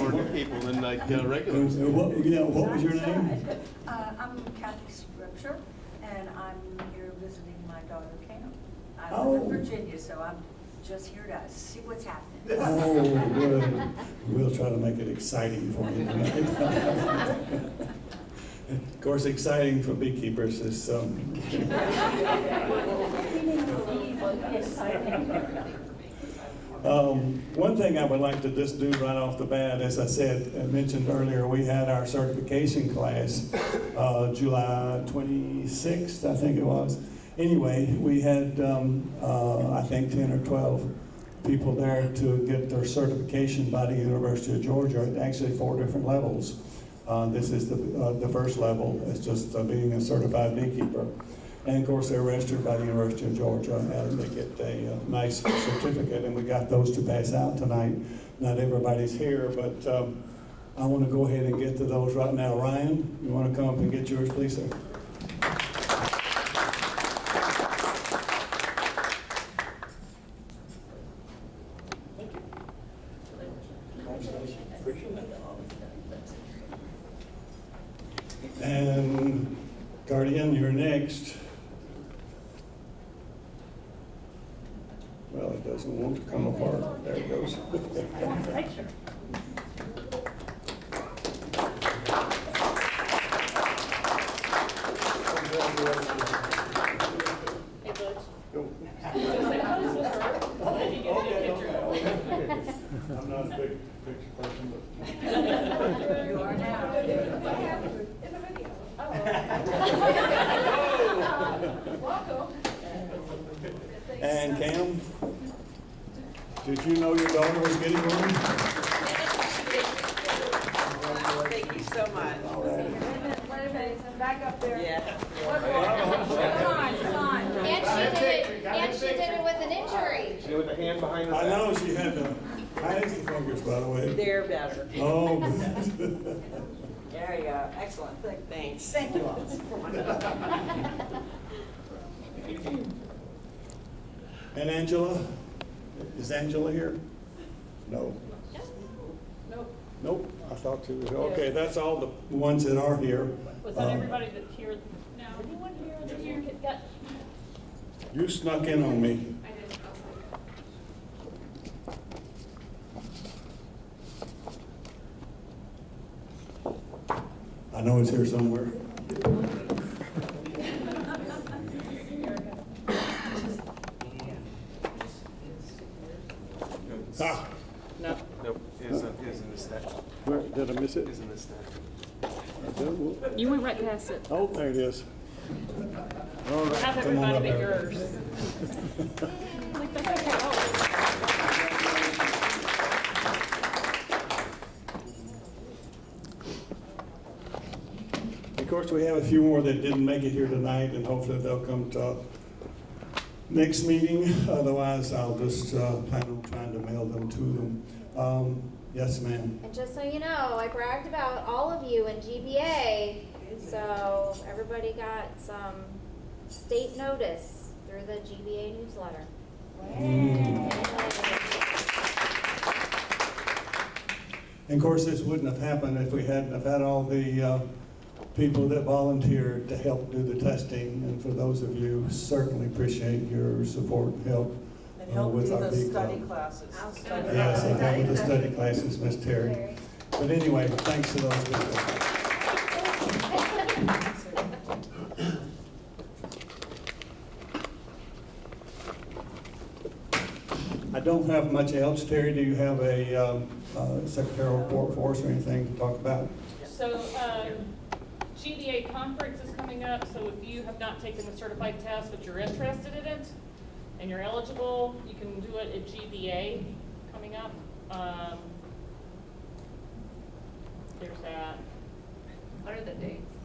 more new people than like regulars. What was your name? I'm Kathy Scripture, and I'm here visiting my daughter Cam. I live Oh. in Virginia, so I'm just here to see what's happening. Oh, good. We'll try to make it exciting for you tonight. Of course, exciting for beekeepers is one thing I would like to just do right off the bat, as I mentioned earlier, we had our certification class July 26th, I think it was. Anyway, we had, I think, 10 or 12 people there to get their certification by the University of Georgia, at actually 4 different levels. This is the first level, it's just being a certified beekeeper. And of course, they're registered by the University of Georgia, and they get a nice certificate, and we got those to pass out tonight. Not everybody's here, but I want to go ahead and get to those right now. Ryan, you want to come up and get yours, please, sir? And Guardian, you're next. Well, it doesn't want to come apart. There it goes. I'm not a big picture person, but You are now. Welcome. And Cam, did you know your daughter was getting one? Thank you so much. All right. Wait a minute, back up there. Yeah. Come on. And she did it with an injury. She with the hand behind her I back. know she had the highest fingers, by the way. They're better. Oh. There you go. Excellent. Thanks. Thank you all. And Angela? Is Angela here? No. Nope. Nope. I thought she was. Okay, that's all the ones that are here. Was that everybody that's here now? Anyone here this year got? You snuck in on me. I did. I know it's here somewhere. Ah, No. Nope, is in the stack. where, did I miss it? Is in the stack. You went right past it. Oh, there it is. All right, Have come on everybody up but there. yours. Like, that's okay. Oh. Of course, we have a few more that didn't make it here tonight, and hopefully they'll come to next meeting. Otherwise, I'll just plan on trying to mail them to them. Yes, ma'am. And just so you know, I bragged about all of you in GBA, so everybody got some state notice through the GBA newsletter. And of course, this wouldn't have happened if we hadn't have had all the people that volunteered to help do the testing. And for those of you, certainly appreciate your support and help And help with do our the big study club. classes. Yes, and help with the study classes, Miss Terry. But anyway, thanks to those people. I don't have much else. Terry, do you have a secretarial report for us or anything to talk about? So, GBA conference is coming up, so if you have not taken the certified test, but you're interested in it, and you're eligible, you can do it at GBA coming up. There's that. What are the dates?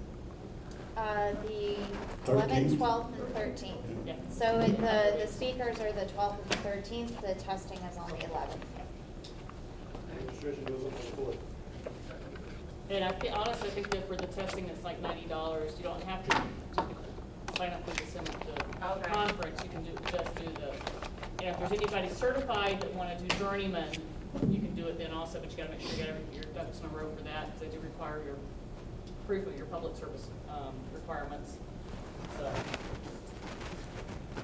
The 13th. 11th, 12th, and 13th. Yeah. So the speakers are the 12th and the 13th, the testing is on the 11th. Registration goes up to 4th. And honestly, I think that for the testing, it's like $90. You don't have to sign up for the Okay. conference. You can just do the, and if there's anybody certified that want to do journeyman, you can do it then also, but you gotta make sure you got your ducks in a row for that, because they do require your proof of your public service, requirements. So,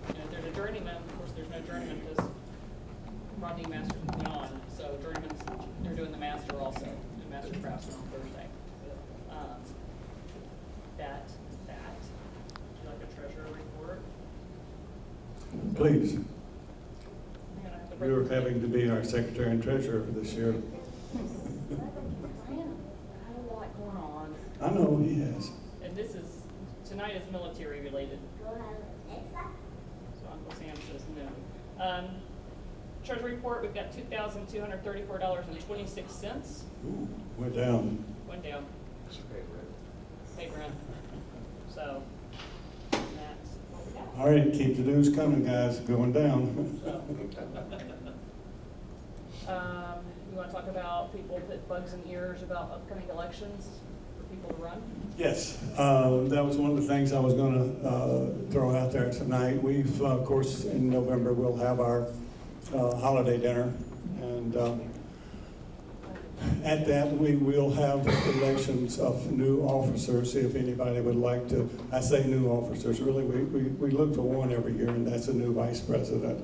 you know, if there's a journeyman, of course, there's no journeyman because Rodney Masters went on, so journeyman's, they're doing the master also, the master craftsman on Thursday. Would you like a treasurer report? Please, I'm gonna have to break you're the- having to be our secretary and treasurer for this year. I had a lot going on, I know he has. and tonight is military related. So Uncle Sam says no. Treasury report, we've got $2,234.26. Ooh, went down. Went down. Paid rent. So, that's what we got. All right, keep the dues coming, guys, going down. You want to talk about people put bugs in ears about upcoming elections for people to run? Yes, that was one of the things I was gonna throw out there tonight. We've, of course, in November, we'll have our holiday dinner, and at that, we will have elections of new officers, if anybody would like to. I say new officers, really, we look for one every year, and that's a new vice president.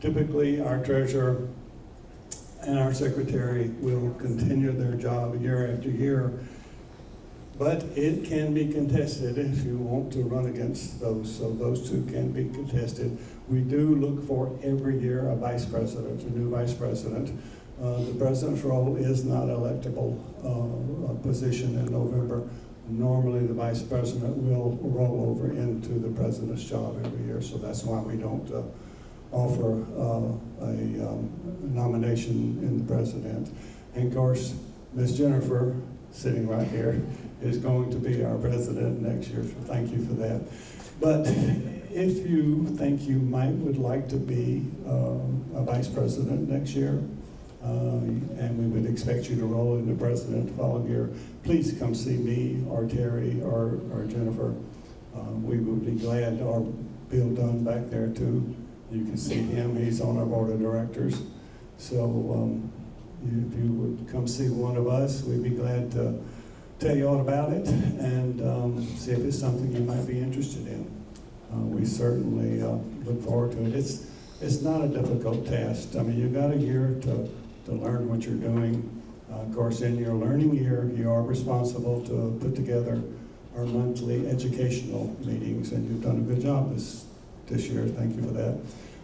Typically, our treasurer and our secretary will continue their job year after year, but it can be contested if you want to run against those, so those two can be contested. We do look for every year a vice president, a new vice president. The president's role is not electable position in November. Normally, the vice president will roll over into the president's job every year, so that's why we don't offer a nomination in the president. And of course, Ms. Jennifer, sitting right here, is going to be our president next year, so thank you for that. But if you think you would like to be a vice president next year, and we would expect you to roll into president the following year, please come see me or Terry or Jennifer. We would be glad, or Bill Dunn back there too. You can see him, he's on our board of directors. So if you would come see one of us, we'd be glad to tell you all about it and see if it's something you might be interested in. We certainly look forward to it. It's not a difficult task. I mean, you've got a year to learn what you're doing. Of course, in your learning year, you are responsible to put together our monthly educational meetings, and you've done a good job this year. Thank you for that.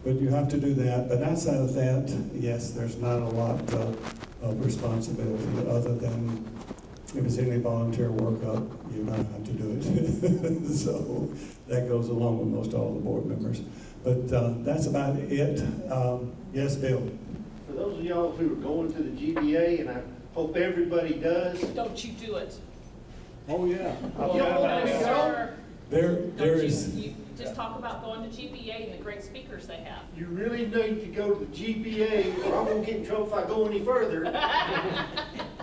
But you have to do that. But outside of that, yes, there's not a lot of responsibility other than if it's any volunteer work up, you don't have to do it. So that goes along with most all the board members. But that's about it. Yes, Bill? For those of y'all who are going to the GBA, and I hope everybody does. Don't you do it. Oh, yeah. Oh, Yeah. sir. There Don't is. you just talk about going to GBA and the great speakers they have. You really need to go to the GBA, or I'm gonna get in trouble if I go any further.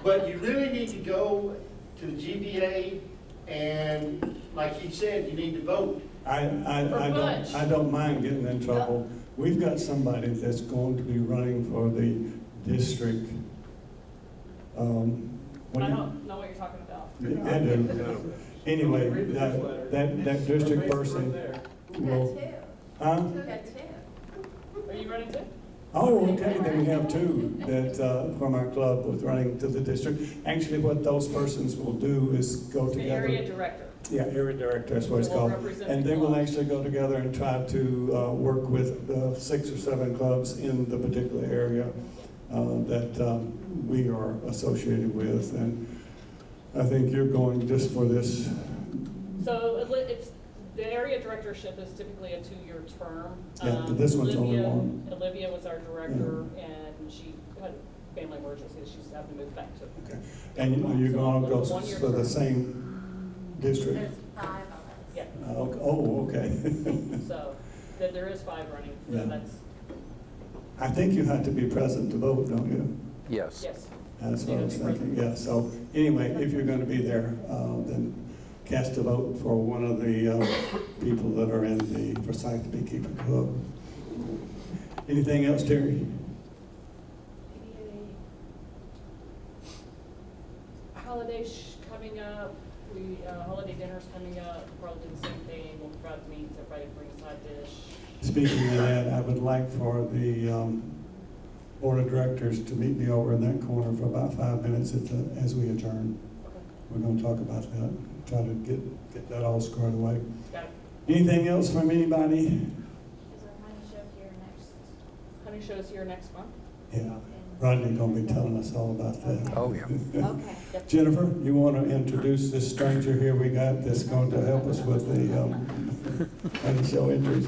But you really need to go to the GBA, and like he said, you need to vote. I don't mind getting in trouble. We've got somebody that's going to be running for the district. I don't know what you're talking about. I do. Anyway, that district person will. Huh? Are you running too? Oh, okay, then we have two that, from our club with running to the district. Actually, what those persons will do is go The together. area director. Yeah, area director, that's what it's They will called. represent And the they will club. actually go together and try to work with the 6 or 7 clubs in the particular area that we are associated with. And I think you're going just for this. So it's, the area directorship is typically a 2-year term. Yeah, but this one's only one. Olivia was our director, and she had a family emergency, she's having to move back to. Okay. And you're going to go So it's a 1-year for the term. same district? There's 5 of us. Yeah, Oh, okay. so there is 5 running, so Yeah. that's, I think you have to be present to vote, don't you? Yes. yes. That's what I was thinking, yeah. So anyway, if you're going to be there, then cast a vote for one of the people that are in the Forsyth Beekeeping Club. Anything else, Terry? holiday coming up. Holiday dinner's coming up. Probably do the same thing. We'll provide meats. Everybody bring a side dish. Speaking of that, I would like for the board of directors to meet me over in that corner for about 5 minutes as we adjourn. Okay. We're going to talk about that, try to get that all squared away. Got it. Anything else from anybody? Is our honey show here next? Honey show's here next month. Yeah, Rodney gonna be telling us all about that. Oh, yeah. Okay. Jennifer, you want to introduce this stranger here we got that's going to help us with the honey show entries?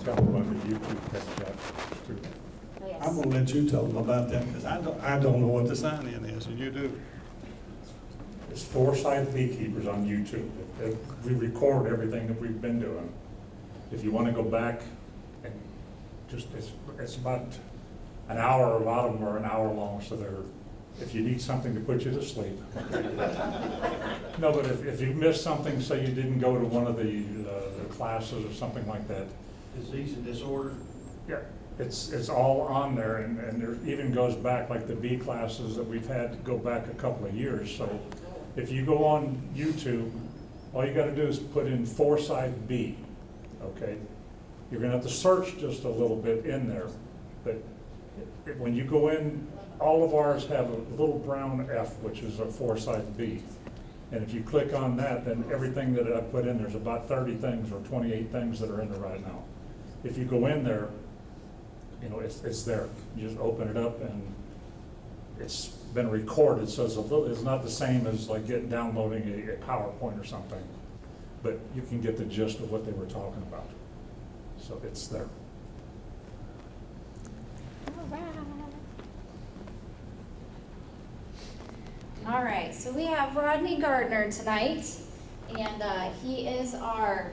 Tell them about the YouTube page. Oh, yes. I'm gonna let you tell them about that, because I don't know what the sign-in is, and you do. It's Foresight Beekeepers on YouTube. We record everything that we've been doing. If you want to go back and just, it's about an hour, a lot of them are an hour long, so if you need something to put you to sleep. No, but if you missed something, say you didn't go to one of the classes or something like that. Disease and disorder. Yeah, it's all on there, and there even goes back, like the bee classes that we've had to go back a couple of years. So if you go on YouTube, all you gotta do is put in Foresight Bee, okay? You're gonna have to search just a little bit in there, but when you go in, all of ours have a little brown F, which is a Foresight Bee. And if you click on that, then everything that I put in, there's about 30 things or 28 things that are in there right now. If you go in there, you know, it's there. You just open it up and it's been recorded, so it's not the same as like downloading a PowerPoint or something, but you can get the gist of what they were talking about. So it's there. All right, so we have Rodney Gardner tonight, and he is our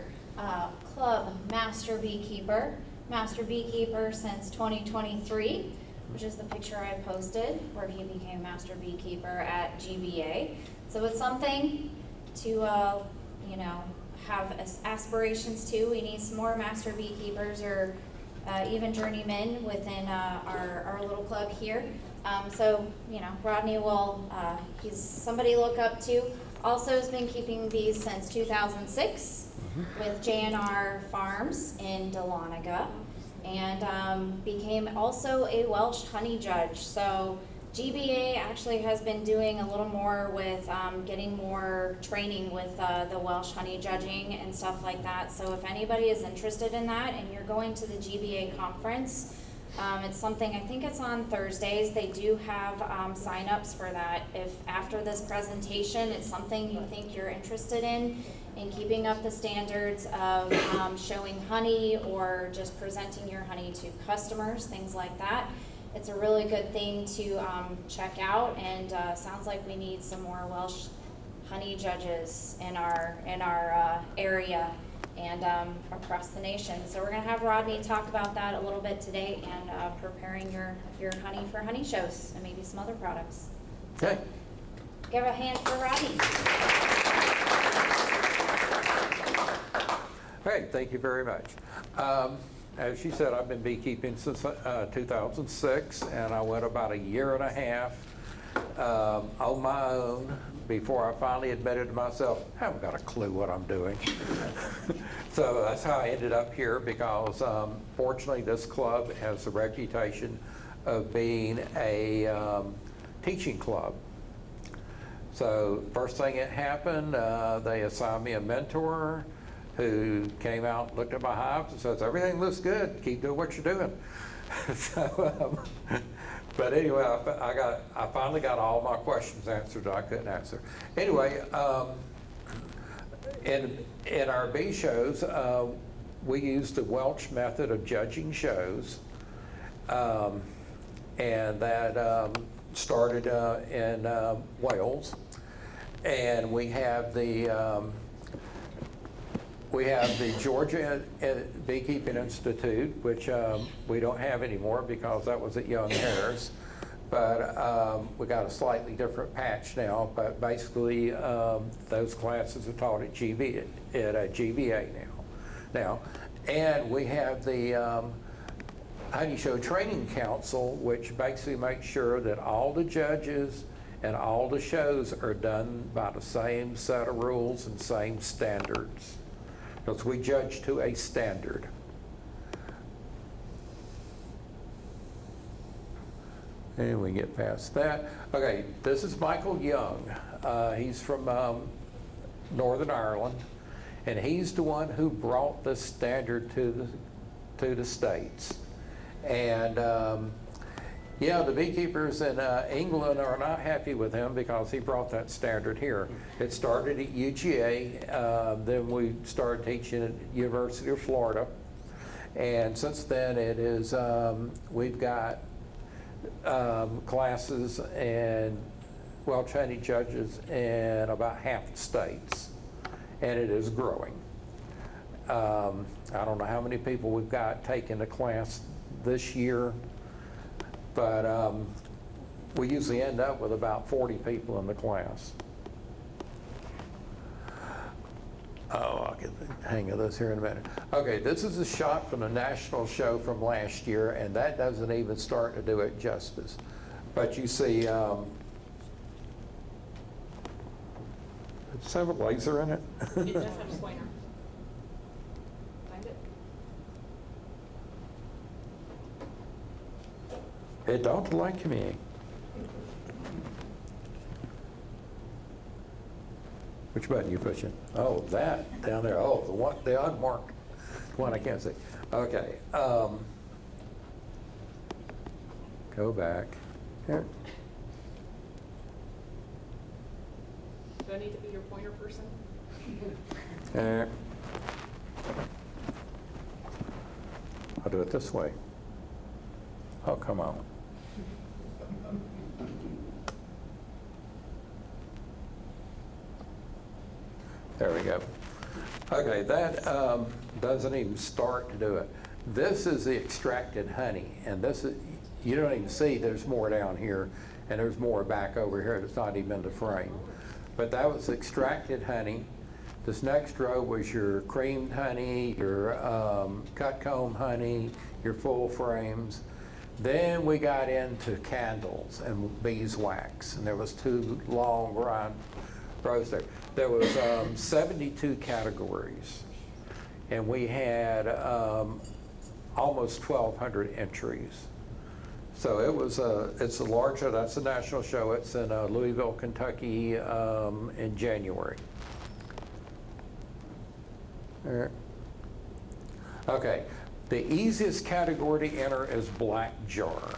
club master beekeeper since 2023, which is the picture I posted where he became master beekeeper at GBA. So it's something to, you know, have aspirations to. We need some more master beekeepers or even journeymen within our little club here. So, you know, Rodney will, he's somebody to look up to. Also has been keeping bees since 2006 with J&R Farms in Dahlonega, and became also a Welsh honey judge. So GBA actually has been doing a little more with getting more training with the Welsh honey judging and stuff like that. So if anybody is interested in that and you're going to the GBA conference, it's something, I think it's on Thursdays. They do have sign-ups for that. If after this presentation it's something you think you're interested in keeping up the standards of showing honey or just presenting your honey to customers, things like that, it's a really good thing to check out. And sounds like we need some more Welsh honey judges in our area and across the nation. So we're going to have Rodney talk about that a little bit today, and preparing your honey for honey shows and maybe some other products. Okay. Give a hand for Rodney. Hey, thank you very much. As she said, I've been beekeeping since 2006, and I went about a year and a half on my own before I finally admitted to myself, I haven't got a clue what I'm doing. So that's how I ended up here, because fortunately this club has the reputation of being a teaching club. So first thing that happened, they assigned me a mentor who came out, looked at my hives and says, everything looks good, keep doing what you're doing. So, but anyway, I finally got all my questions answered that I couldn't answer. Anyway, in our bee shows, we use the Welsh method of judging shows, and that started in Wales. And we have the Georgia Beekeeping Institute, which we don't have anymore because that was at Young Hares. But we got a slightly different patch now. But basically, those classes are taught at GBA now. And we have the Honey Show Training Council, which basically makes sure that all the judges And all the shows are done by the same set of rules and same standards. Because we judge to a standard. And we get past that. Okay, this is Michael Young. He's from Northern Ireland, and he's the one who brought this standard to the States. And yeah, the beekeepers in England are not happy with him because he brought that standard here. It started at UGA, then we started teaching at University of Florida, and since then it is, we've got classes and Welch honey judges in about half the states, and it is growing. I don't know how many people we've got taking the class this year, but we usually end up with about 40 people in the class. Oh, I'll get the hang of this here in a minute. Okay, this is a shot from the national show from last year, and that doesn't even start to do it justice. But you see, does it have a laser in it? It does have a pointer. Find it. It don't like me. Which button you pushing? Oh, that down there. Oh, the unmarked one I can't see. Okay. Go back. Here. Do I need to be your pointer person? There. I'll do it this way. Oh, come on. There we go. Okay, that doesn't even start to do it. This is the extracted honey, and this is, you don't even see there's more down here, and there's more back over here that's not even in the frame. But that was extracted honey. This next row was your creamed honey, your cut comb honey, your full frames. Then we got into candles and beeswax, and there was 2 long rows there. There was 72 categories, and we had almost 1,200 entries. So it was it's a larger, that's a national show. It's in Louisville, Kentucky in January. Okay, the easiest category to enter is black jar.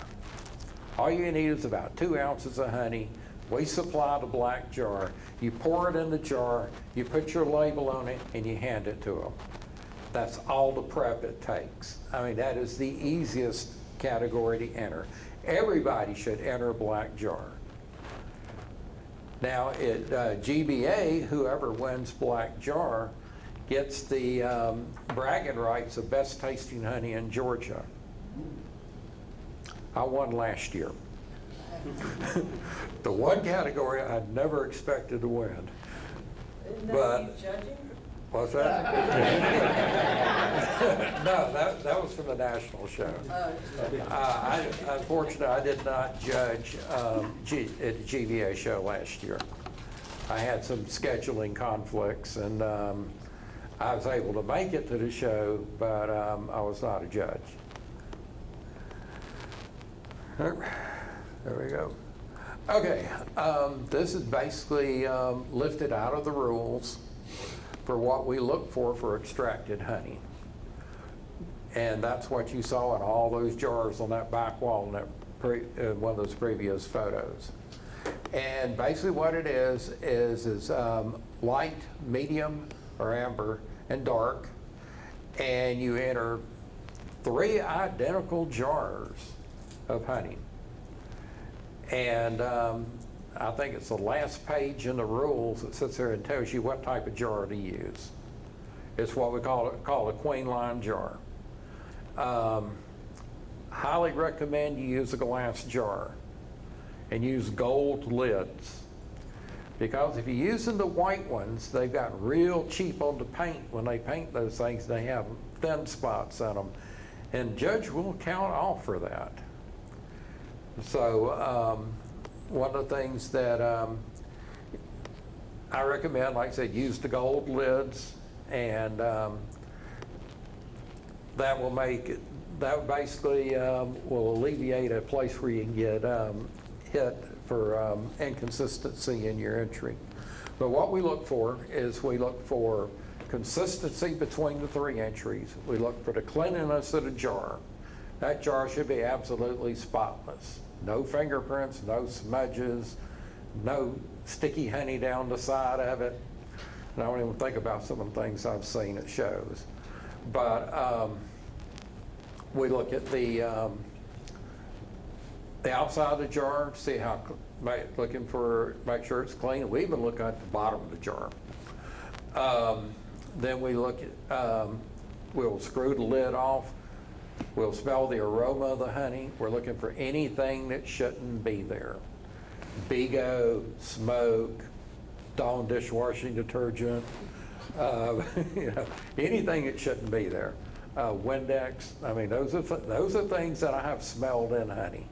All you need is about 2 ounces of honey. We supply the black jar. You pour it in the jar, you put your label on it, and you hand it to them. That's all the prep it takes. I mean, that is the easiest category to enter. Everybody should enter black jar. Now, at GBA, whoever wins black jar gets the bragging rights of best tasting honey in Georgia. I won last year. The one category I'd never expected to win. Isn't But- that you judging? What's that? No, that was from the national show. Unfortunately, I did not judge at the GVA show last year. I had some scheduling conflicts, and I was able to make it to the show, but I was not a judge. There we go. Okay, this is basically lifted out of the rules for what we look for extracted honey. And that's what you saw in all those jars on that back wall in that one of those previous photos. And basically what it is light, medium, or amber, and dark. And you enter 3 identical jars of honey. And I think it's the last page in the rules that sits there and tells you what type of jar to use. It's what we call a queen line jar. Highly recommend you use a glass jar and use gold lids. Because if you're using the white ones, they've got real cheap on the paint. When they paint those things, they have thin spots in them. And judge will count off for that. So one of the things that I recommend, like I said, use the gold lids, and that will make it, that basically will alleviate a place where you can get hit for inconsistency in your entry. But what we look for is we look for consistency between the 3 entries. We look for the cleanliness of the jar. That jar should be absolutely spotless. No fingerprints, no smudges, no sticky honey down the side of it. And I don't even think about some of the things I've seen at shows. But we look at the outside of the jar, see how, looking for, make sure it's clean. We even look at the bottom of the jar. Then we look at, we'll screw the lid off. We'll smell the aroma of the honey. We're looking for anything that shouldn't be there. BIGO, smoke, Dawn dishwashing detergent, you know, anything that shouldn't be there. Windex, I mean, those are things that I have smelled in honey.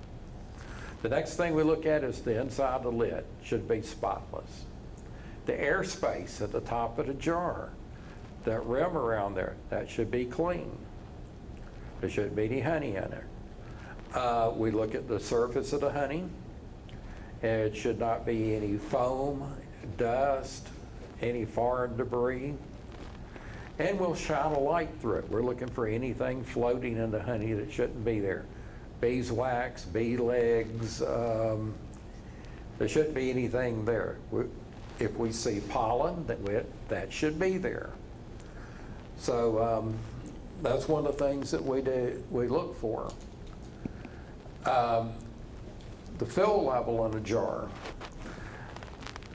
The next thing we look at is the inside of the lid. Should be spotless. The airspace at the top of the jar, that rim around there, that should be clean. There shouldn't be any honey in there. We look at the surface of the honey. It should not be any foam, dust, any foreign debris. And we'll shine a light through it. We're looking for anything floating in the honey that shouldn't be there. Beeswax, bee legs, there shouldn't be anything there. If we see pollen, that should be there. So that's one of the things that we look for. The fill level in a jar.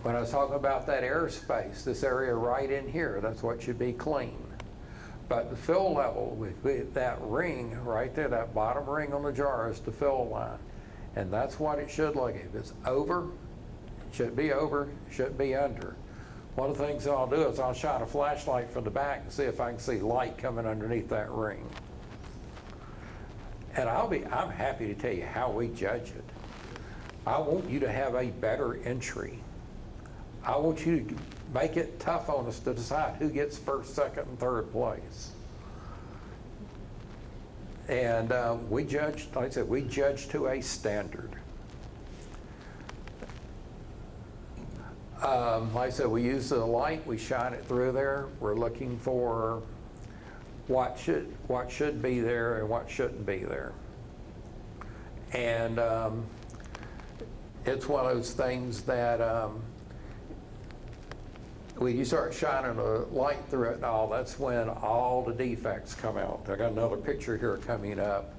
When I was talking about that airspace, this area right in here, that's what should be clean. But the fill level, with that ring right there, that bottom ring on the jar is the fill line. And that's what it should look. If it's over, it should be over, it shouldn't be under. One of the things I'll do is I'll shine a flashlight from the back and see if I can see light coming underneath that ring. And I'm happy to tell you how we judge it. I want you to have a better entry. I want you to make it tough on us to decide who gets first, second, and third place. And we judge, like I said, we judge to a standard. Like I said, we use the light, we shine it through there. We're looking for what should be there and what shouldn't be there. And it's one of those things that when you start shining a light through it and all, that's when all the defects come out. I got another picture here coming up.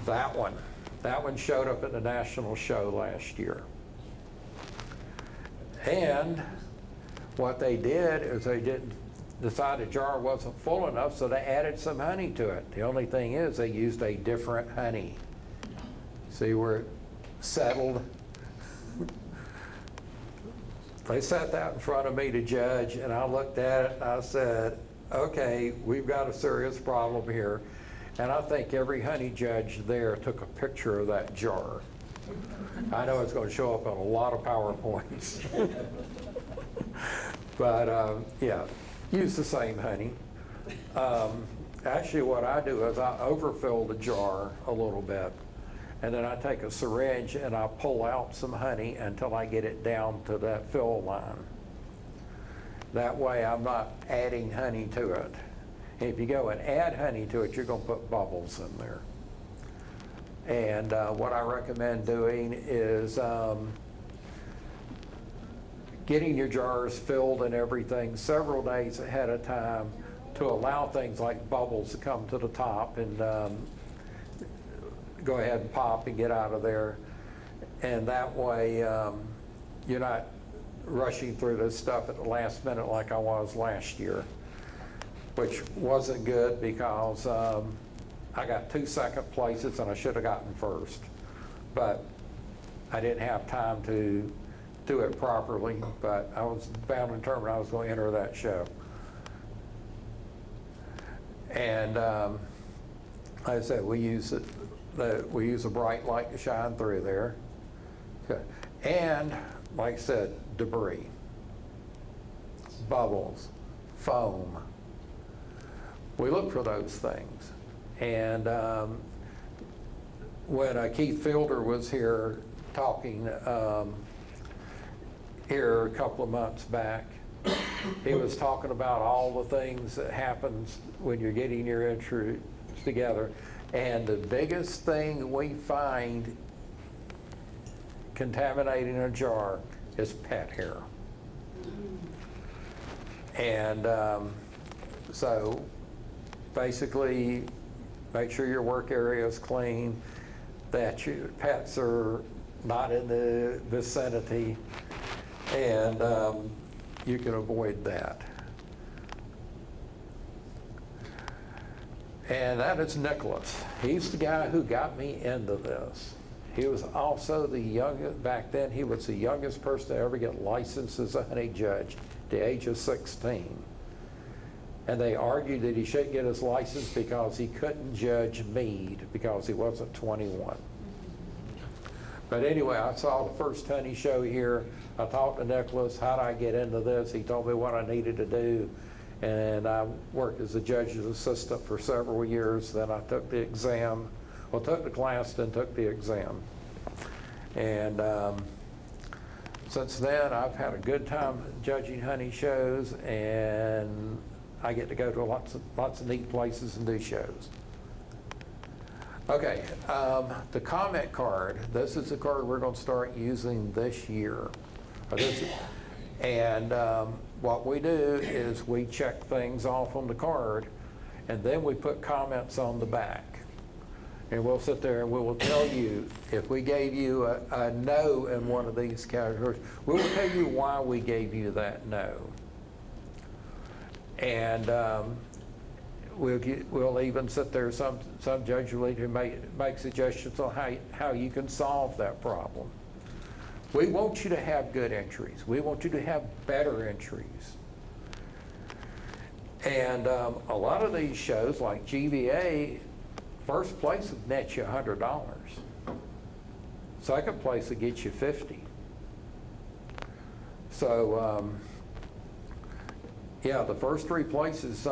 That one showed up at the national show last year. And what they did is they didn't decide the jar wasn't full enough, so they added some honey to it. The only thing is they used a different honey. See where it settled? They set that in front of me to judge, and I looked at it and I said, okay, we've got a serious problem here. And I think every honey judge there took a picture of that jar. I know it's going to show up on a lot of PowerPoints. But yeah, use the same honey. Actually, what I do is I overfill the jar a little bit. And then I take a syringe and I pull out some honey until I get it down to that fill line. That way I'm not adding honey to it. If you go and add honey to it, you're going to put bubbles in there. And what I recommend doing is getting your jars filled and everything several days ahead of time to allow things like bubbles to come to the top and go ahead and pop and get out of there. And that way you're not rushing through this stuff at the last minute like I was last year, which wasn't good because I got 2 second places and I should have gotten first. But I didn't have time to do it properly, but I was bound and determined I was going to enter that show. And like I said, we use that we use a bright light to shine through there. Okay. And, like I said, debris, bubbles, foam. We look for those things. And when Keith Fielder was here talking here a couple of months back, he was talking about all the things that happens when you're getting your entries together. And the biggest thing we find contaminating a jar is pet hair. And so basically, make sure your work area is clean, that your pets are not in the vicinity, and you can avoid that. And that is Nicholas. He's the guy who got me into this. He was also the youngest, back then he was the youngest person to ever get licensed as a honey judge, at the age of 16. And they argued that he shouldn't get his license because he couldn't judge mead because he wasn't 21. But anyway, I saw the first honey show here. I talked to Nicholas, how did I get into this? He told me what I needed to do. And I worked as a judge's assistant for several years. Then I took the exam, well, took the class, then took the exam. And since then, I've had a good time judging honey shows, and I get to go to lots of neat places and do shows. Okay, the comment card. This is the card we're going to start using this year. And what we do is we check things off on the card, and then we put comments on the back. And we'll sit there and we will tell you, if we gave you a no in one of these categories, we will tell you why we gave you that no. And we'll even sit there, some judge will even make suggestions on how you can solve that problem. We want you to have good entries. We want you to have better entries. And a lot of these shows, like GVA, first place would net you $100. Second place would get you $50. So, yeah, the first three places,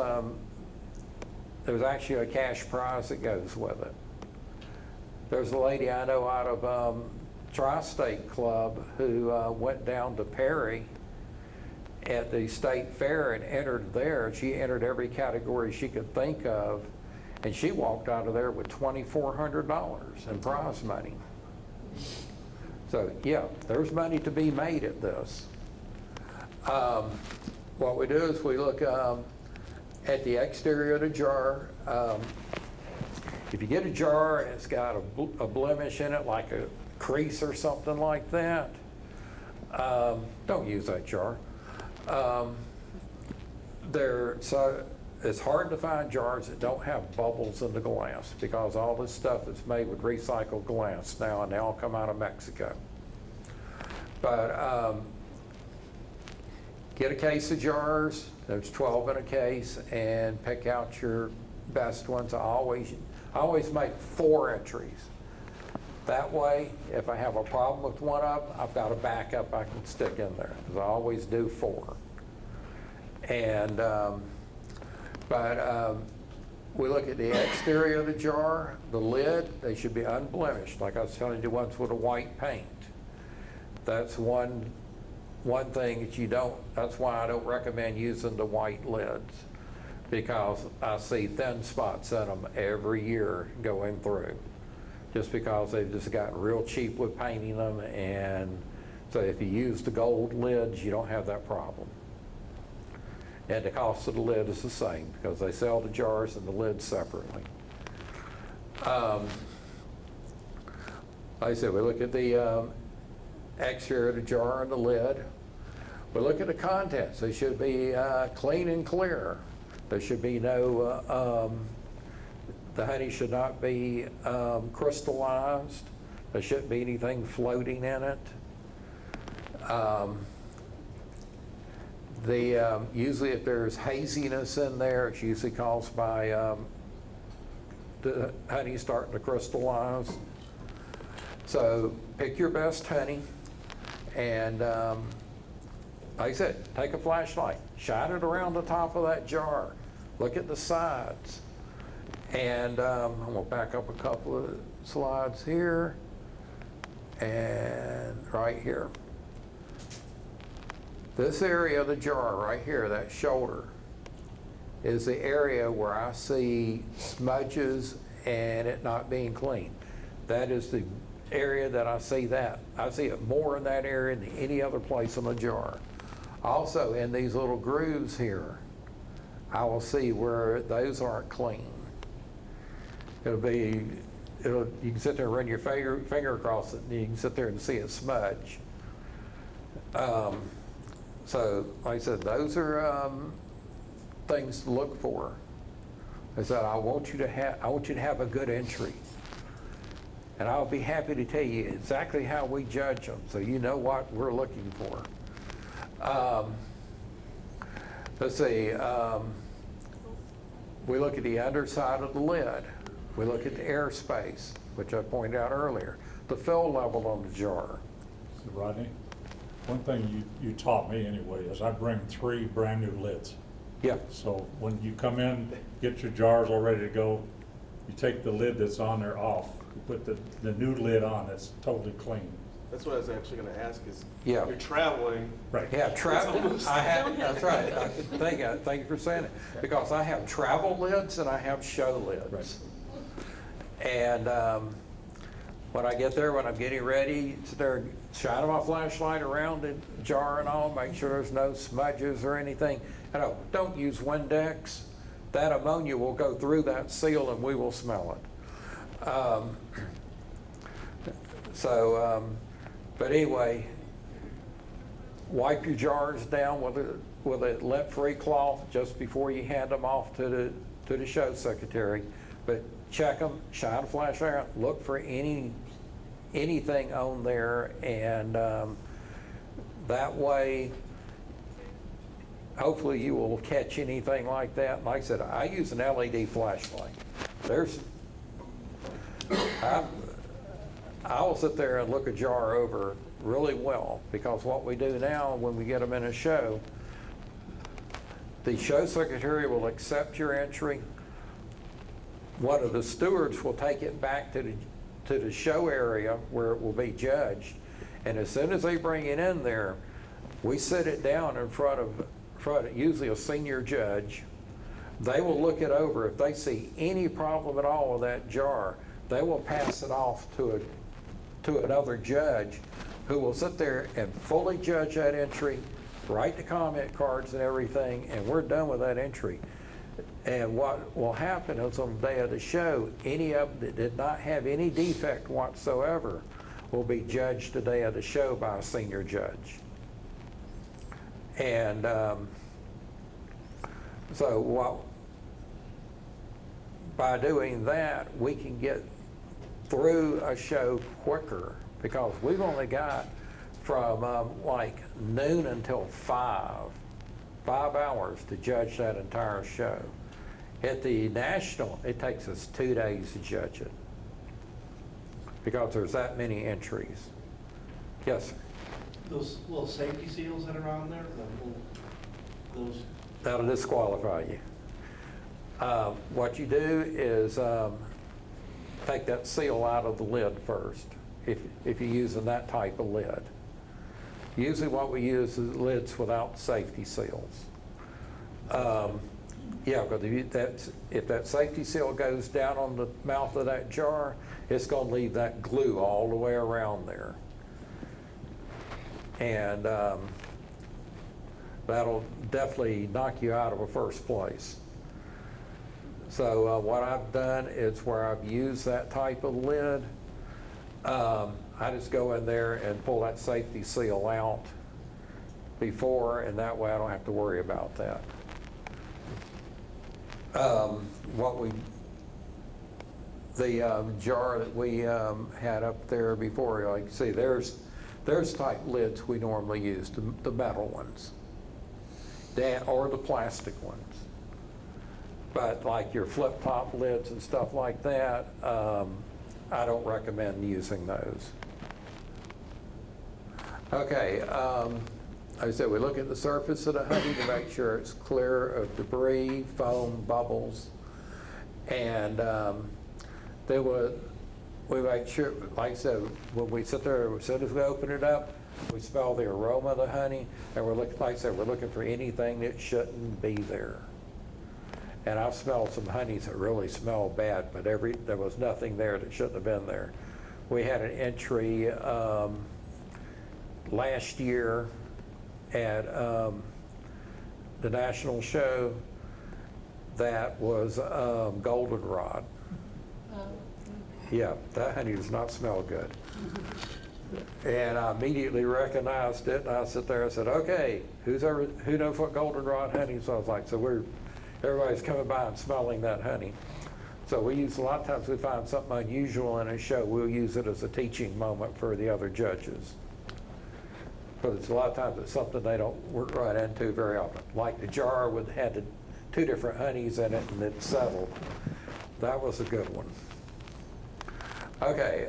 there's actually a cash prize that goes with it. There's a lady I know out of Tri-State Club who went down to Perry at the state fair and entered there. She entered every category she could think of, and she walked out of there with $2,400 in prize money. So yeah, there's money to be made at this. What we do is we look at the exterior of the jar. If you get a jar and it's got a blemish in it, like a crease or something like that, don't use that jar. So it's hard to find jars that don't have bubbles in the glass, because all this stuff is made with recycled glass now, and they all come out of Mexico. But get a case of jars. There's 12 in a case, and pick out your best ones. I always make 4 entries. That way, if I have a problem with one of them, I've got a backup I can stick in there, because I always do 4. And we look at the exterior of the jar, the lid. They should be unblemished, like I was telling you, the ones with a white paint. That's one thing that you don't. That's why I don't recommend using the white lids, because I see thin spots in them every year going through, just because they've just gotten real cheap with painting them. And so if you use the gold lids, you don't have that problem. And the cost of the lid is the same, because they sell the jars and the lids separately. Like I said, we look at the exterior of the jar and the lid. We look at the contents. They should be clean and clear. There should be no, the honey should not be crystallized. There shouldn't be anything floating in it. Usually if there's haziness in there, it's usually caused by the honey's starting to crystallize. So pick your best honey, and like I said, take a flashlight, shine it around the top of that jar, look at the sides, and I'm gonna back up a couple of slides here, and right here. This area of the jar right here, that shoulder, is the area where I see smudges and it not being clean. That is the area that I see that. I see it more in that area than any other place in the jar. Also, in these little grooves here, I will see where those aren't clean. You can sit there and run your finger across it, and you can sit there and see it smudge. So, like I said, those are things to look for. I said, I want you to have a good entry. And I'll be happy to tell you exactly how we judge them, so you know what we're looking for. Let's see, we look at the underside of the lid. We look at the airspace, which I pointed out earlier, the fill level on the jar. So Rodney, one thing you taught me anyway is I bring 3 brand new lids. Yeah. So when you come in, get your jars all ready to go, you take the lid that's on there off, you put the new lid on that's totally clean. That's what I was actually gonna ask is, Yeah. you're traveling. Right. Yeah, travel, almost- that's right, thank you for saying it, because I have travel lids and I have show lids. Right. And when I get there, when I'm getting ready, sit there, shine my flashlight around the jar and all, make sure there's no smudges or anything. And don't use Windex. That ammonia will go through that seal and we will smell it. But anyway, wipe your jars down with a lint-free cloth just before you hand them off to the show secretary. But check them, shine a flashlight out, look for anything on there, and that way, hopefully you will catch anything like that. Like I said, I use an LED flashlight. I will sit there and look a jar over really well, because what we do now when we get them in a show, the show secretary will accept your entry. One of the stewards will take it back to the show area where it will be judged, and as soon as they bring it in there, we sit it down in front of usually a senior judge. They will look it over. If they see any problem at all with that jar, they will pass it off to another judge who will sit there and fully judge that entry, write the comment cards and everything, and we're done with that entry. And what will happen is on the day of the show, any of them that did not have any defect whatsoever will be judged the day of the show by a senior judge. And by doing that, we can get through a show quicker, because we've only got from like noon until 5 hours to judge that entire show. At the National, it takes us 2 days to judge it, because there's that many entries. Yes, sir. Those little safety seals that are on there, those. That'll disqualify you. What you do is take that seal out of the lid first, if you're using that type of lid. Usually what we use is lids without safety seals. Yeah, because if that safety seal goes down on the mouth of that jar, it's going to leave that glue all the way around there. And that'll definitely knock you out of a first place. So what I've done is where I've used that type of lid, I just go in there and pull that safety seal out before, and that way I don't have to worry about that. The jar that we had up there before, like you see, there's type lids we normally use, the metal ones, or the plastic ones. But like your flip-top lids and stuff like that, I don't recommend using those. Okay, like I said, we look at the surface of the honey to make sure it's clear of debris, foam, bubbles. And then we make sure, like I said, when we sit there, as soon as we open it up, we smell the aroma of the honey, and we're looking, like I said, we're looking for anything that shouldn't be there. And I've smelled some honeys that really smell bad, but there was nothing there that shouldn't have been there. We had an entry last year at the national show that was goldenrod. Yeah, that honey does not smell good. And I immediately recognized it, and I sit there and said, okay, who knows what goldenrod honey is? So I was like, everybody's coming by and smelling that honey. So we use, a lot of times we find something unusual in a show, we'll use it as a teaching moment for the other judges. But it's a lot of times it's something they don't work right into very often. Like the jar had 2 different honeys in it and it settled. That was a good one. Okay,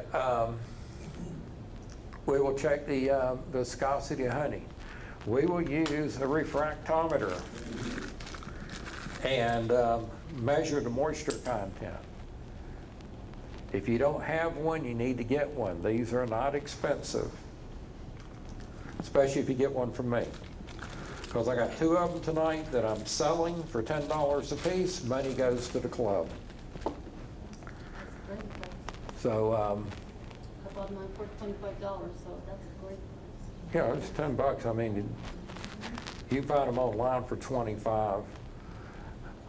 we will check the viscosity of honey. We will use a refractometer and measure the moisture content. If you don't have one, you need to get one. These are not expensive, especially if you get one from me. Because I got 2 of them tonight that I'm selling for $10 a piece. Money goes to the club. So, I bought mine for $25, so that's a great price. yeah, it's $10. I mean, you can find them online for $25.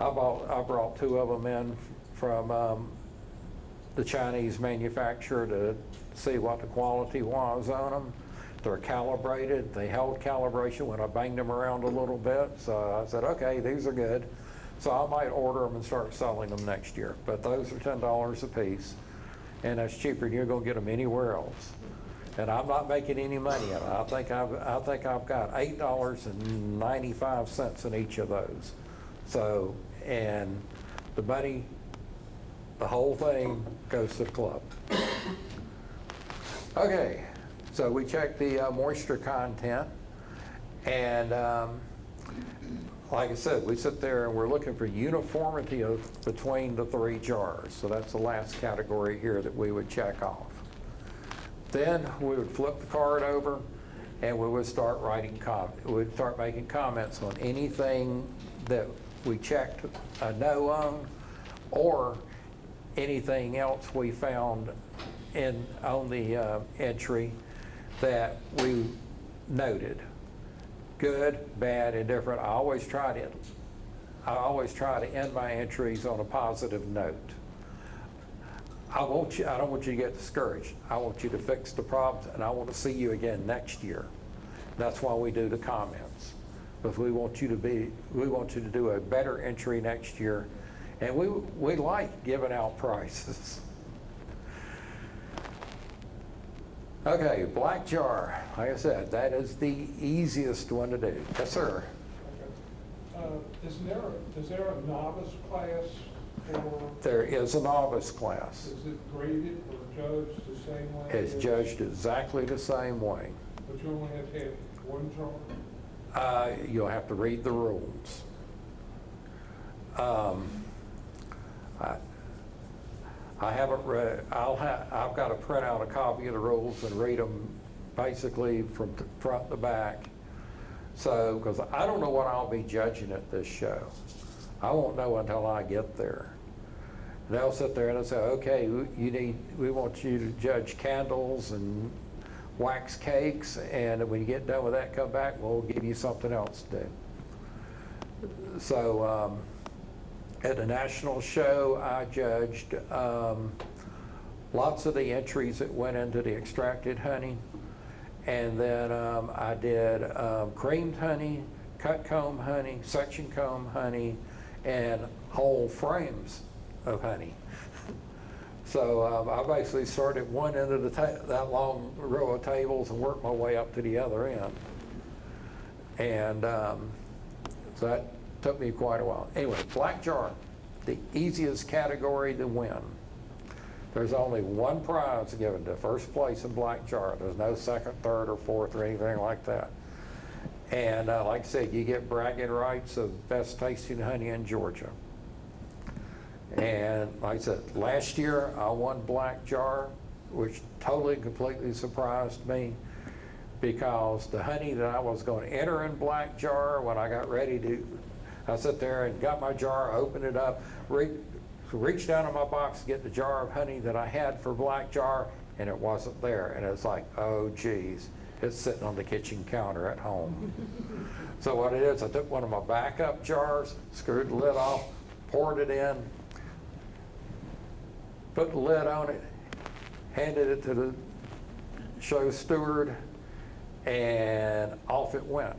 I brought 2 of them in from the Chinese manufacturer to see what the quality was on them. They're calibrated. They held calibration when I banged them around a little bit. So I said, okay, these are good. So I might order them and start selling them next year. But those are $10 a piece. And that's cheaper than you're going to get them anywhere else. And I'm not making any money on it. I think I've got $8.95 in each of those. So, and the money, the whole thing goes to the club. Okay, so we check the moisture content, and like I said, we sit there and we're looking for uniformity between the 3 jars. So that's the last category here that we would check off. Then we would flip the card over and we would start we'd start making comments on anything that we checked a no on, or anything else we found on the entry that we noted. Good, bad, indifferent. I always try to end my entries on a positive note. I don't want you to get discouraged. I want you to fix the problems, and I want to see you again next year. That's why we do the comments, because we want you to do a better entry next year, and we like giving out prizes. Okay, black jar. Like I said, that is the easiest one to do. Yes, sir. Is there a novice class for? There is a novice class. Is it graded or judged the same way? It's judged exactly the same way. But you only have to have 1 jar? You'll have to read the rules. I haven't read. I've got to print out a copy of the rules and read them basically from front to back. So, because I don't know what I'll be judging at this show. I won't know until I get there. And they'll sit there and they'll say, okay, we want you to judge candles and wax cakes, and when you get done with that, come back, we'll give you something else to do. So, at the national show, I judged lots of the entries that went into the extracted honey. And then I did creamed honey, cut comb honey, section comb honey, and whole frames of honey. So I basically started at one end of that long row of tables and worked my way up to the other end. And so that took me quite a while. Anyway, black jar. the easiest category to win. There's only one prize given to first place in black jar. There's no second, third, or fourth, or anything like that. And like I said, you get bragging rights of best tasting honey in Georgia. And like I said, last year I won black jar, which totally and completely surprised me, because the honey that I was going to enter in black jar, when I got ready to, I sat there and got my jar, opened it up, reached down in my box to get the jar of honey that I had for black jar, and it wasn't there. And it's like, oh geez, it's sitting on the kitchen counter at home. So what it is, I took one of my backup jars, screwed the lid off, poured it in, put the lid on it, handed it to the show steward, and off it went.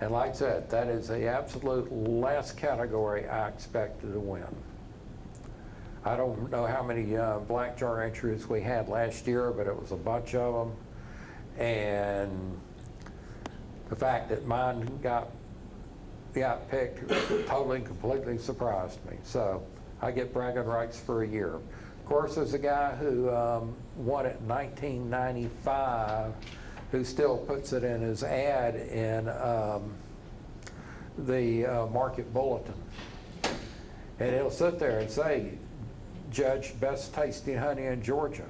And like I said, that is the absolute last category I expected to win. I don't know how many black jar entries we had last year, but it was a bunch of them. And the fact that mine got picked totally and completely surprised me. So I get bragging rights for a year. Of course, there's a guy who won it in 1995 who still puts it in his ad in the Market Bulletin. And he'll sit there and say, Judge best tasting honey in Georgia.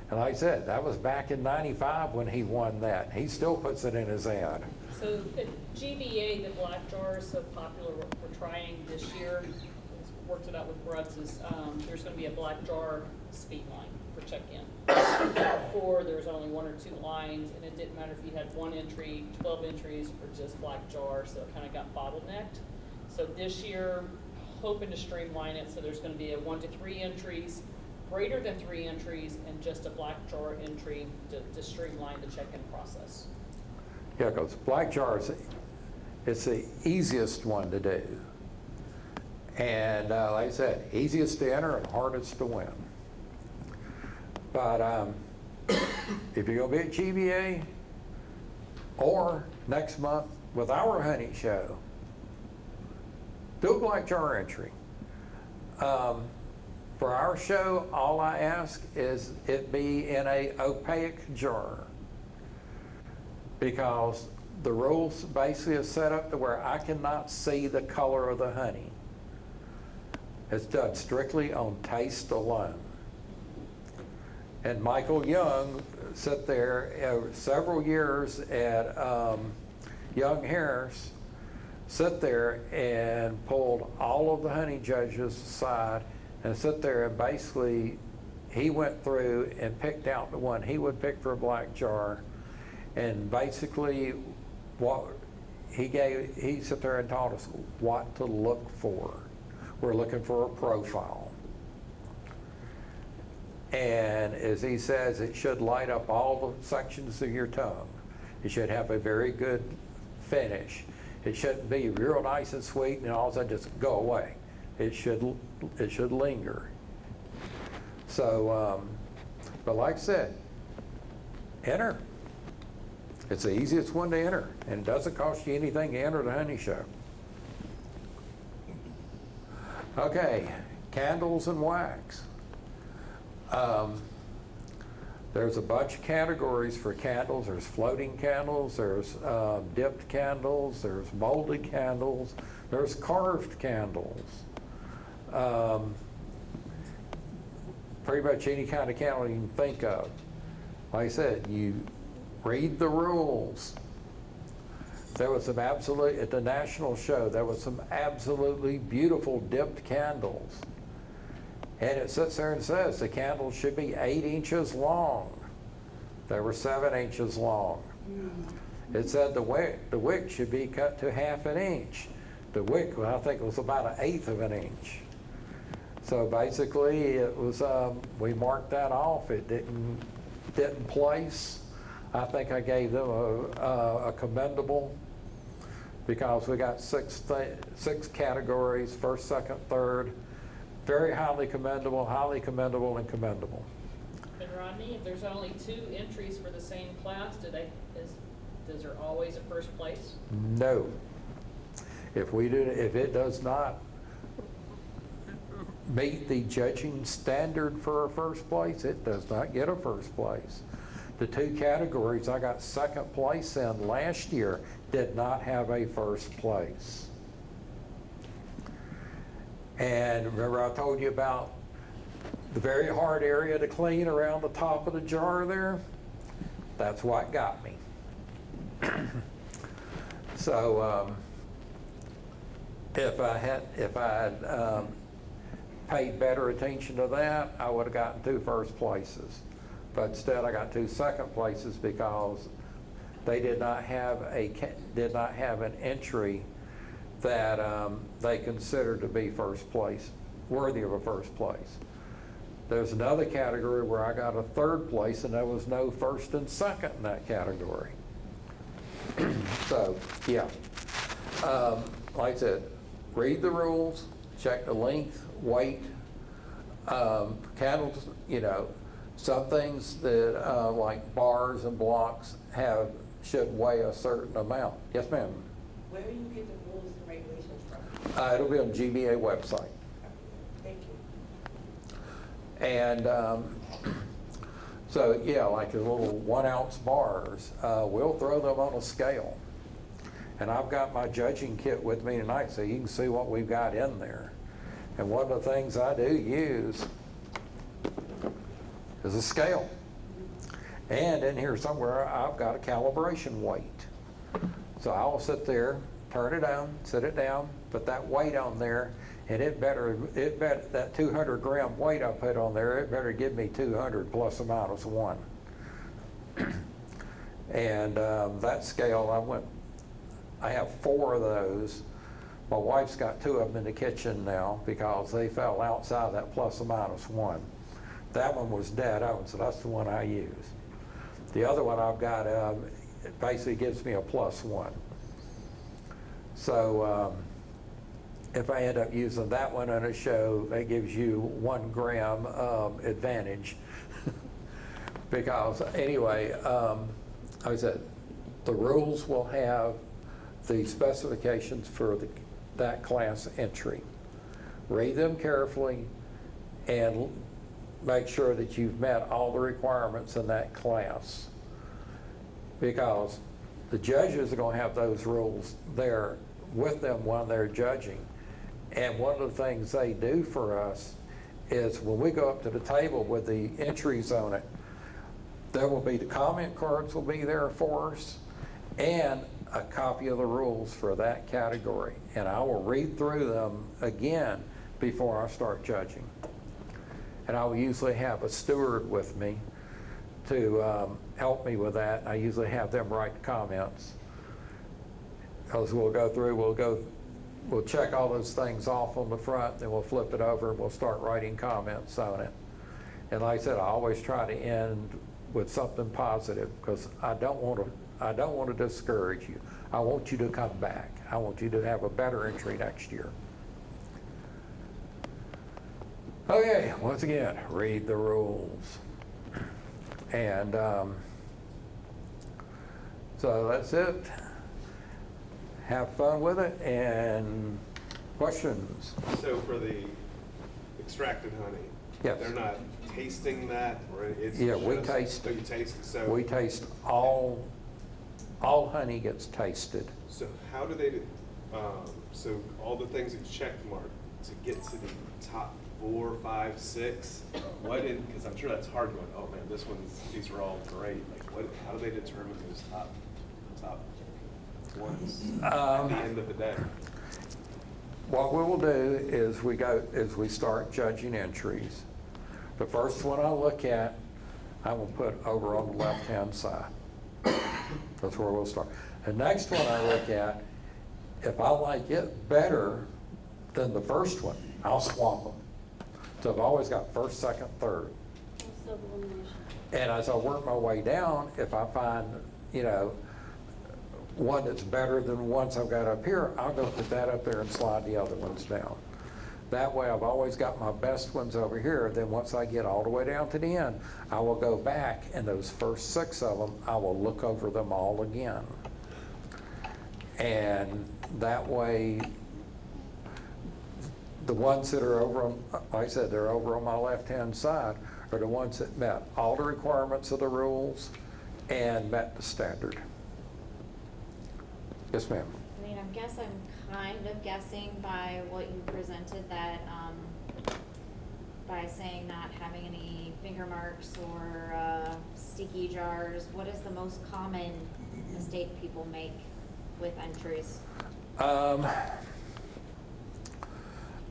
And like I said, that was back in 95 when he won that. He still puts it in his ad. So at GBA, the black jar is so popular, we're trying this year, worked it out with Bruds, is there's going to be a black jar speed line for check-in. Before, there was only 1 or 2 lines, and it didn't matter if you had 1 entry, 12 entries, or just black jar, so it kind of got bottlenecked. So this year, hoping to streamline it, so there's going to be a 1 to 3 entries, greater than 3 entries, and just a black jar entry to streamline the check-in process. Yeah, because black jars, it's the easiest one to do. And like I said, easiest to enter and hardest to win. But if you're going to be at GBA or next month with our honey show, do a black jar entry. For our show, all I ask is it be in a opaque jar, because the rules basically are set up to where I cannot see the color of the honey. It's done strictly on taste alone. And Michael Young sat there several years at Young Harris, sit there and pulled all of the honey judges aside and sit there and basically he went through and picked out the one he would pick for a black jar, and basically what he sat there and taught us what to look for. We're looking for a profile. And as he says, it should light up all the sections of your tongue. It should have a very good finish. It shouldn't be real nice and sweet and all of a sudden just go away. It should linger. So, but like I said, enter. It's the easiest one to enter, and it doesn't cost you anything to enter the honey show. Okay, candles and wax. There's a bunch of categories for candles. There's floating candles, there's dipped candles, there's molded candles, there's carved candles. Pretty much any kind of candle you can think of. Like I said, you read the rules. There was some at the national show, there was some absolutely beautiful dipped candles. And it sits there and says the candle should be 8 inches long. They were 7 inches long. It said the wick should be cut to 1/2 inch. The wick, I think, was about 1/8 of an inch. So basically, it was we marked that off. It didn't place. I think I gave them a commendable, because we got six categories: first, second, third. Very highly commendable, and commendable. And Rodney, if there's only 2 entries for the same class, is there always a first place? No. If it does not meet the judging standard for a first place, it does not get a first place. The two categories I got second place in last year did not have a first place. And remember I told you about the very hard area to clean around the top of the jar there? That's what got me. So if I had paid better attention to that, I would have gotten 2 first places. But instead I got 2 second places because they did not have an entry that they considered to be first place, worthy of a first place. There's another category where I got a 3rd place and there was no first and second in that category. So, yeah. Like I said, read the rules, check the length, weight, candles, you know, some things that like bars and blocks should weigh a certain amount. Yes, ma'am? Where do you get the rules and regulations from? It'll be on GBA website. Thank you. And so, yeah, like the little 1 ounce bars, we'll throw them on a scale. And I've got my judging kit with me tonight so you can see what we've got in there. And one of the things I do use is a scale. And in here somewhere, I've got a calibration weight. So I'll sit there, turn it on, sit it down, put that weight on there, and that 200 gram weight I put on there, it better give me 200 plus or minus 1. And that scale, I have 4 of those. My wife's got 2 of them in the kitchen now because they fell outside that plus or minus 1. That one was dead on, so that's the one I use. The other one I've got, it basically gives me a plus 1. So if I end up using that one on a show, that gives you 1 gram advantage. Because anyway, like I said, the rules will have the specifications for that class entry. Read them carefully and make sure that you've met all the requirements in that class. Because the judges are going to have those rules there with them when they're judging. And one of the things they do for us is when we go up to the table with the entries on it, there will be the comment cards will be there for us and a copy of the rules for that category. And I will read through them again before I start judging. And I will usually have a steward with me to help me with that. I usually have them write the comments. Because we'll go through, we'll check all those things off on the front, then we'll flip it over and we'll start writing comments on it. And like I said, I always try to end with something positive because I don't want to discourage you. I want you to come back. I want you to have a better entry next year. Okay, once again, read the rules. And so that's it. Have fun with it, and questions? So for the extracted honey, Yes. they're not tasting that, or it's Yeah, we just- taste oh, it. you taste it, so. We taste all honey gets tasted. So how do they, so all the things that check mark to get to the top 4, 5, 6, because I'm sure that's hard going, oh man, these are all great. Like how do they determine those top ones at the end of the day? What we will do is we start judging entries. The first one I look at, I will put over on the left-hand side. That's where we'll start. The next one I look at, if I like it better than the first one, I'll swap them. So I've always got first, second, third. And as I work my way down, if I find, one that's better than ones I've got up here, I'll go put that up there and slide the other ones down. That way I've always got my best ones over here. Then once I get all the way down to the end, I will go back and those first 6 of them, I will look over them all again. And that way the ones that are over on, like I said, they're over on my left-hand side, are the ones that met all the requirements of the rules and met the standard. Yes, ma'am. I mean, I'm kind of guessing by what you presented that, by saying not having any finger marks or sticky jars, what is the most common mistake people make with entries?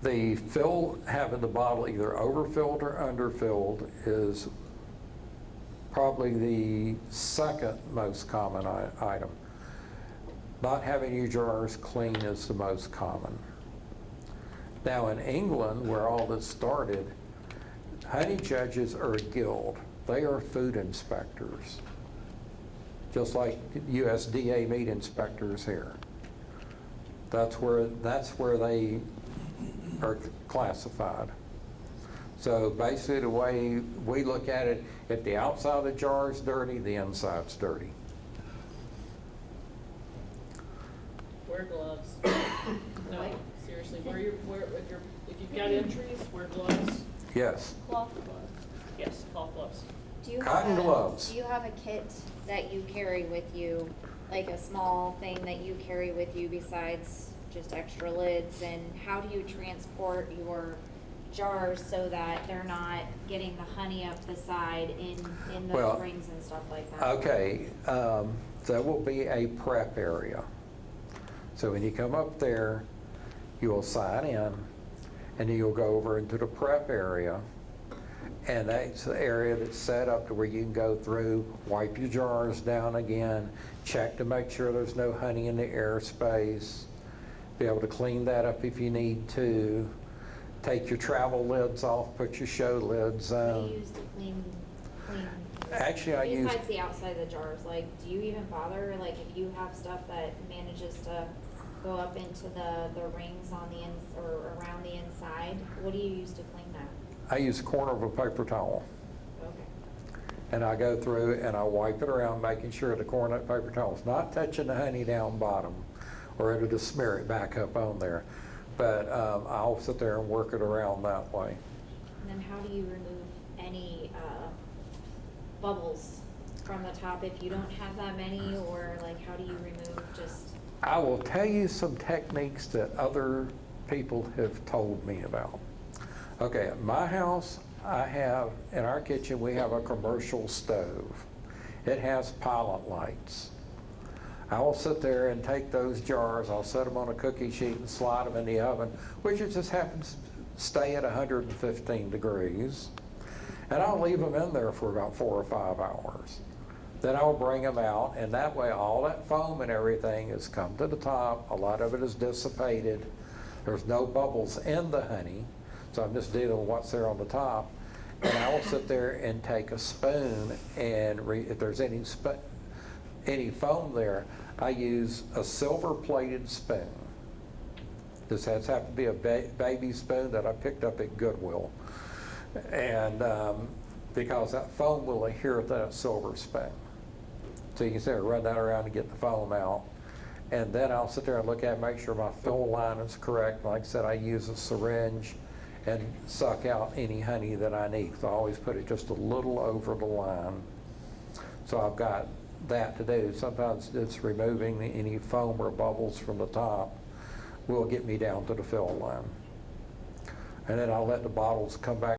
The fill, having the bottle either overfilled or underfilled is probably the second most common item. Not having your jars clean is the most common. Now in England, where all this started, honey judges are a guild. They are food inspectors, just like USDA meat inspectors here. That's where they are classified. So basically the way we look at it, if the outside of the jar is dirty, the inside's dirty. Wear gloves. No, seriously, if you've got entries, wear gloves. Yes. Cloth gloves. Yes, cloth gloves. Do you Cotton gloves. Do you have a kit that you carry with you, like a small thing that you carry with you besides just extra lids? And how do you transport your jars so that they're not getting the honey up the side in those rings and stuff like that? Okay, there will be a prep area. So when you come up there, you will sign in, and then you'll go over into the prep area. And that's the area that's set up to where you can go through, wipe your jars down again, check to make sure there's no honey in the airspace, be able to clean that up if you need to, take your travel lids off, put your show lids on. What do you use to clean? Actually, I use... Besides the outside of the jars, like, do you even bother, like, if you have stuff that manages to go up into the rings on the or around the inside, what do you use to clean that? I use a corner of a paper towel. Okay. And I go through and I wipe it around, making sure the corner of that paper towel is not touching the honey down bottom, or it'll just smear it back up on there. But I'll sit there and work it around that way. And then how do you remove any bubbles from the top if you don't have that many, or like how do you remove just? I will tell you some techniques that other people have told me about. Okay, at my house, in our kitchen, we have a commercial stove. It has pilot lights. I will sit there and take those jars, I'll set them on a cookie sheet and slide them in the oven, which it just happens to stay at 115 degrees. And I'll leave them in there for about 4 or 5 hours. Then I'll bring them out, and that way all that foam and everything has come to the top. A lot of it is dissipated. There's no bubbles in the honey, so I'm just dealing with what's there on the top. And I will sit there and take a spoon, and if there's any foam there, I use a silver-plated spoon. This has to be a baby spoon that I picked up at Goodwill. And because that foam will adhere to that silver spoon. So you can sit there and run that around and get the foam out. And then I'll sit there and look at it, make sure my fill line is correct. Like I said, I use a syringe and suck out any honey that I need. So I always put it just a little over the line. So I've got that to do. Sometimes it's removing any foam or bubbles from the top will get me down to the fill line. And then I'll let the bottles come back